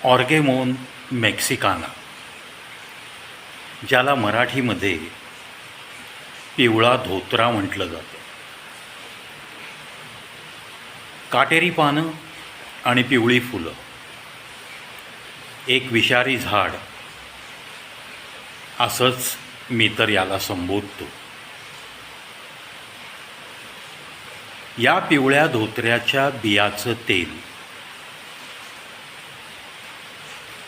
ऑर्गेमोन Mexicana, ज्याला मराठीमध्ये पिवळा धोत्रा म्हटलं जातं. काटेरी पानं आणि पिवळी फुलं, एक विषारी झाड असंच मी तर याला संबोधतो. या पिवळ्या धोत्र्याच्या बियाचं तेल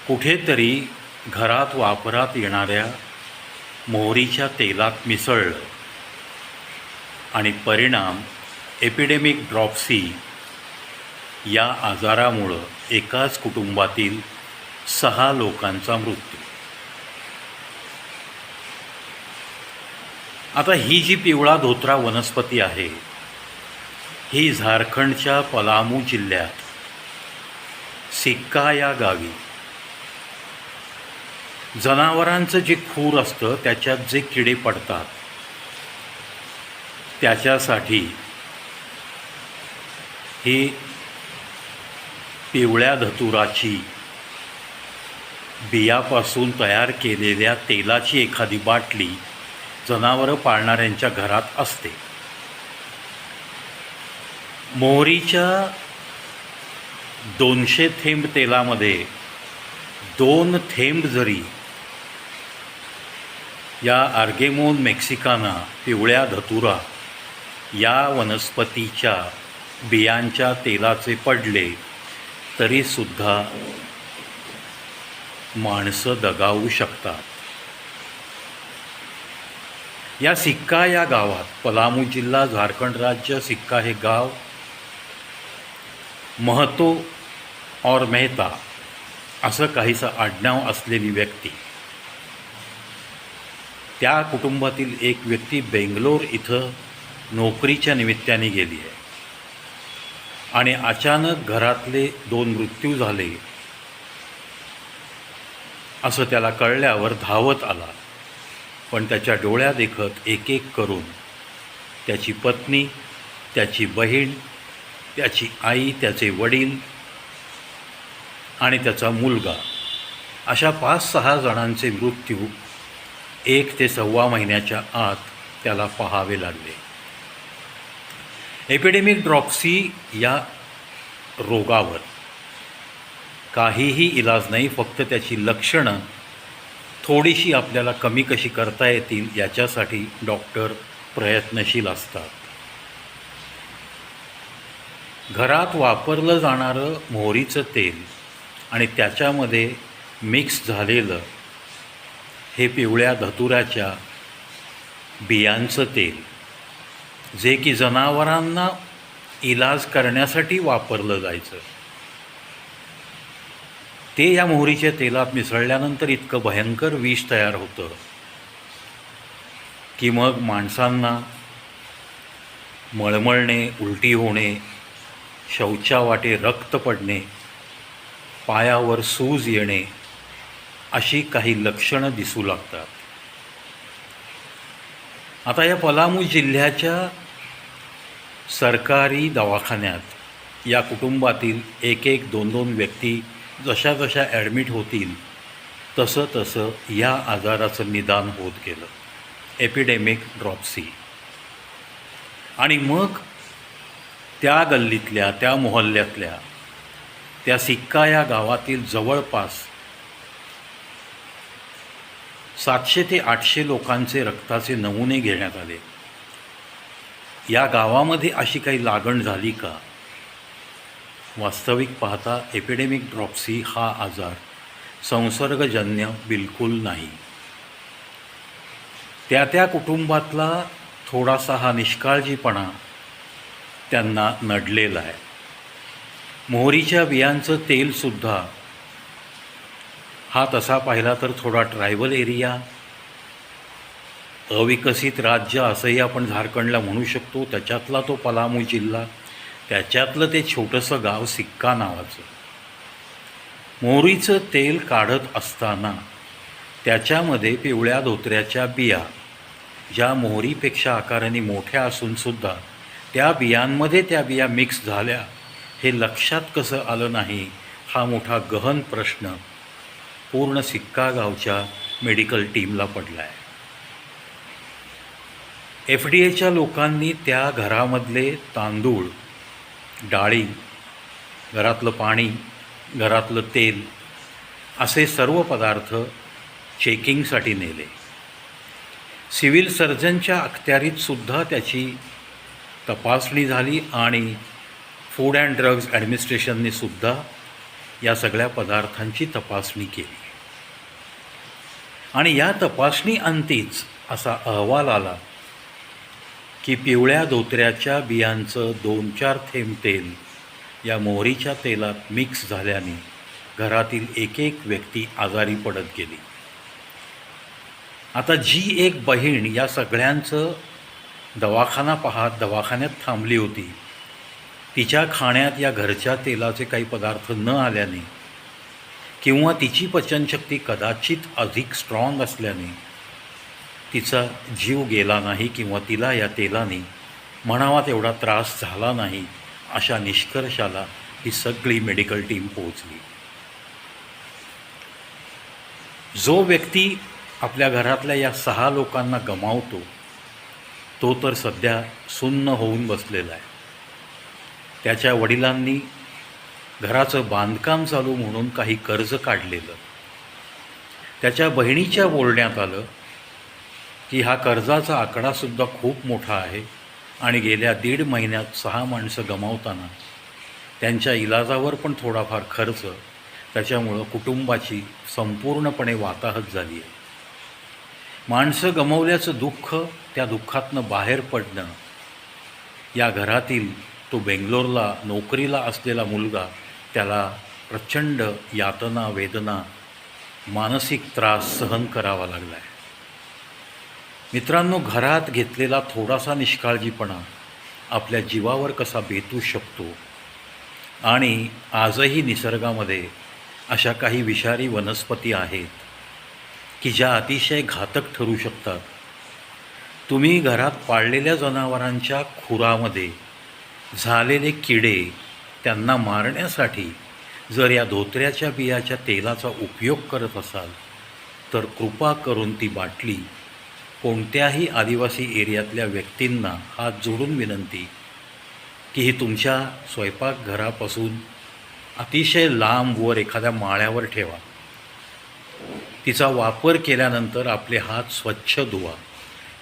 कुठेतरी घरात वापरात येणाऱ्या मोहरीच्या तेलात मिसळलं आणि परिणाम एपिडेमिक ड्रॉप्सी या आजारामुळं एकाच कुटुंबातील 6 लोकांचा मृत्यू. आता ही जी पिवळा धोत्रा वनस्पती आहे, ही झारखंडच्या पलामू जिल्ह्यात सिक्का या गावी जनावरांचं जे खूर असतं त्याच्यात जे किडे पडतात त्याच्यासाठी ही पिवळ्या धतुराची बियापासून तयार केलेल्या तेलाची एखादी बाटली जनावरं पाळणाऱ्यांच्या घरात असते. मोहरीच्या 200 थेंब तेलामध्ये 2 थेंब जरी या ऑर्गेमोन मेक्सिकाना पिवळ्या धतुरा या वनस्पतीच्या बियांच्या तेलाचे पडले तरीसुद्धा माणसं दगावू शकतात. या सिक्का या गावात, पलामू जिल्हा झारखंड राज्य, सिक्का हे गाव, महतो और मेहता असं काहीसं आडनाव असलेली व्यक्ती, त्या कुटुंबातील एक व्यक्ती बेंगलोर इथं नोकरीच्या निमित्ताने गेली आहे आणि अचानक घरातले 2 मृत्यू झाले असं त्याला कळल्यावर धावत आला. पण त्याच्या डोळ्यादेखत एक एक करून त्याची पत्नी, त्याची बहीण, त्याची आई, त्याचे वडील आणि त्याचा मुलगा अशा 5-6 जणांचे मृत्यू 1 ते 1.25 महिन्याच्या आत त्याला पाहावे लागले. एपिडेमिक ड्रॉप्सी या रोगावर काहीही इलाज नाही, फक्त त्याची लक्षणं थोडीशी आपल्याला कमी कशी करता येतील याच्यासाठी डॉक्टर प्रयत्नशील असतात. घरात वापरलं जाणारं मोहरीचं तेल आणि त्याच्यामध्ये मिक्स झालेलं हे पिवळ्या धतुराच्या बियांचं तेल, जे की जनावरांना इलाज करण्यासाठी वापरलं जायचं, ते या मोहरीच्या तेलात मिसळल्यानंतर इतकं भयंकर विष तयार होतं की मग माणसांना मळमळणे, उलटी होणे, शौचावाटे रक्त पडणे, पायावर सूज येणे अशी काही लक्षणं दिसू लागतात. आता या पलामू जिल्ह्याच्या सरकारी दवाखान्यात या कुटुंबातील 1-1, 2-2 व्यक्ती जशा जशा ॲडमिट होतील तसं तसं या आजाराचं निदान होत गेलं, एपिडेमिक ड्रॉप्सी. आणि मग त्या गल्लीतल्या, त्या मोहल्ल्यातल्या, त्या सिक्का या गावातील जवळपास 700 ते 800 लोकांचे रक्ताचे नमुने घेण्यात आले. या गावामध्ये अशी काही लागण झाली का? वास्तविक पाहता एपिडेमिक ड्रॉप्सी हा आजार संसर्गजन्य बिलकुल नाही. त्या कुटुंबातला थोडासा हा निष्काळजीपणा त्यांना नडलेला आहे. मोहरीच्या बियांचं तेलसुद्धा हा तसा पाहिला तर थोडा ट्रायबल एरिया, अविकसित राज्य असंही आपण झारखंडला म्हणू शकतो, त्याच्यातला तो पलामू जिल्हा, त्याच्यातलं ते छोटंसं गाव सिक्का नावाचं. मोहरीचं तेल काढत असताना त्याच्यामध्ये पिवळ्या धोत्र्याच्या बिया, ज्या मोहरीपेक्षा आकाराने मोठ्या असूनसुद्धा त्या बियांमध्ये त्या बिया मिक्स झाल्या, हे लक्षात कसं आलं नाही हा मोठा गहन प्रश्न पूर्ण सिक्का गावच्या मेडिकल टीमला पडला आहे. FDA लोकांनी त्या घरामधले तांदूळ, डाळी, घरातलं पाणी, घरातलं तेल असे सर्व पदार्थ चेकिंगसाठी नेले. सिव्हिल सर्जनच्या अखत्यारीतसुद्धा त्याची तपासणी झाली आणि फूड अँड ड्रग्ज ॲडमिनिस्ट्रेशननेसुद्धा या सगळ्या पदार्थांची तपासणी केली. आणि या तपासणीअंतीच असा अहवाल आला की पिवळ्या धोत्र्याच्या बियांचं 2-4 थेंब तेल या मोहरीच्या तेलात मिक्स झाल्याने घरातील एक व्यक्ती आजारी पडत गेली. आता जी एक बहीण या सगळ्यांचं दवाखाना पाहत दवाखान्यात थांबली होती, तिच्या खाण्यात या घरच्या तेलाचे काही पदार्थ न आल्याने किंवा तिची पचनशक्ती कदाचित अधिक स्ट्रॉंग असल्याने तिचा जीव गेला नाही किंवा तिला या तेलाने म्हणावा तेवढा त्रास झाला नाही, अशा निष्कर्षाला ही सगळी मेडिकल टीम पोहोचली. जो व्यक्ती आपल्या घरातल्या या 6 लोकांना गमावतो तो तर सध्या सुन्न होऊन बसलेला आहे. त्याच्या वडिलांनी घराचं बांधकाम चालू म्हणून काही कर्ज काढलेलं. त्याच्या बहिणीच्या बोलण्यात आलं की हा कर्जाचा आकडासुद्धा खूप मोठा आहे आणि गेल्या 1.5 महिन्यात 6 माणसं गमावताना त्यांच्या इलाजावर पण थोडाफार खर्च, त्याच्यामुळं कुटुंबाची संपूर्णपणे वाताहत झाली आहे. माणसं गमावल्याचं दुःख, त्या दुःखातनं बाहेर पडणं, या घरातील तो बेंगलोरला नोकरीला असलेला मुलगा, त्याला प्रचंड यातना, वेदना, मानसिक त्रास सहन करावा लागला आहे. मित्रांनो, घरात घेतलेला थोडासा निष्काळजीपणा आपल्या जीवावर कसा बेतू शकतो आणि आजही निसर्गामध्ये अशा काही विषारी वनस्पती आहेत की ज्या अतिशय घातक ठरू शकतात. तुम्ही घरात पाळलेल्या जनावरांच्या खुरामध्ये झालेले किडे त्यांना मारण्यासाठी जर या धोत्र्याच्या बियाच्या तेलाचा उपयोग करत असाल तर कृपा करून ती बाटली कोणत्याही आदिवासी एरियातल्या व्यक्तींना हात जोडून विनंती की ही तुमच्या स्वयंपाकघरापासून अतिशय लांब वर एखाद्या माळ्यावर ठेवा. तिचा वापर केल्यानंतर आपले हात स्वच्छ धुवा.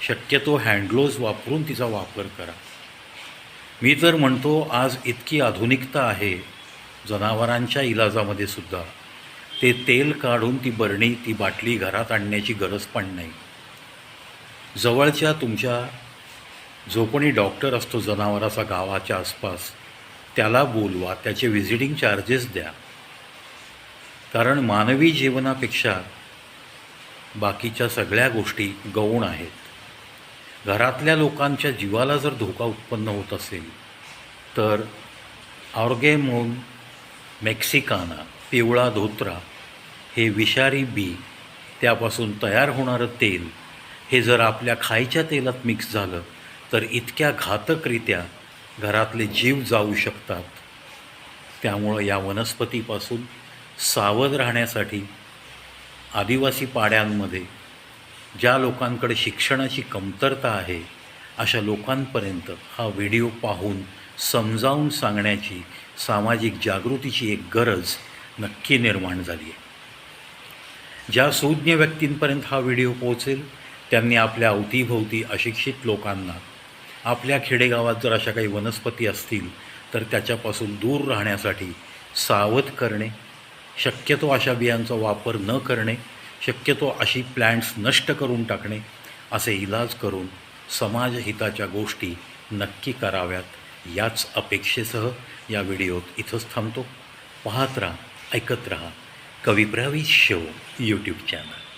शक्यतो हँडग्लोव्ज वापरून तिचा वापर करा. मी तर म्हणतो आज इतकी आधुनिकता आहे जनावरांच्या इलाजामध्ये सुद्धा, ते तेल काढून ती बरणी, ती बाटली घरात आणण्याची गरज पण नाही. जवळच्या तुमच्या जो कोणी डॉक्टर असतो जनावराचा गावाच्या आसपास, त्याला बोलवा, त्याचे व्हिजिटिंग चार्जेस द्या. कारण मानवी जीवनापेक्षा बाकीच्या सगळ्या गोष्टी गौण आहेत. घरातल्या लोकांच्या जीवाला जर धोका उत्पन्न होत असेल तर ऑर्गेमोन मेक्सिकाना, पिवळा धोत्रा, हे विषारी बी, त्यापासून तयार होणारं तेल, हे जर आपल्या खायच्या तेलात मिक्स झालं तर इतक्या घातकरित्या घरातले जीव जाऊ शकतात. त्यामुळं या वनस्पतीपासून सावध राहण्यासाठी आदिवासी पाड्यांमध्ये ज्या लोकांकडे शिक्षणाची कमतरता आहे अशा लोकांपर्यंत हा व्हिडिओ पाहून समजावून सांगण्याची, सामाजिक जागृतीची एक गरज नक्की निर्माण झाली आहे. ज्या सुज्ञ व्यक्तींपर्यंत हा व्हिडिओ पोहोचेल त्यांनी आपल्या अवतीभोवती अशिक्षित लोकांना, आपल्या खेडेगावात जर अशा काही वनस्पती असतील तर त्याच्यापासून दूर राहण्यासाठी सावध करणे, शक्यतो अशा बियांचा वापर न करणे, शक्यतो अशी प्लॅन्ट्स नष्ट करून टाकणे, असे इलाज करून समाजहिताच्या गोष्टी नक्की कराव्यात. याच अपेक्षेसह या व्हिडिओत इथंच थांबतो. पाहत राहा, ऐकत राहा कविप्रवी शो यूट्यूब चॅनल.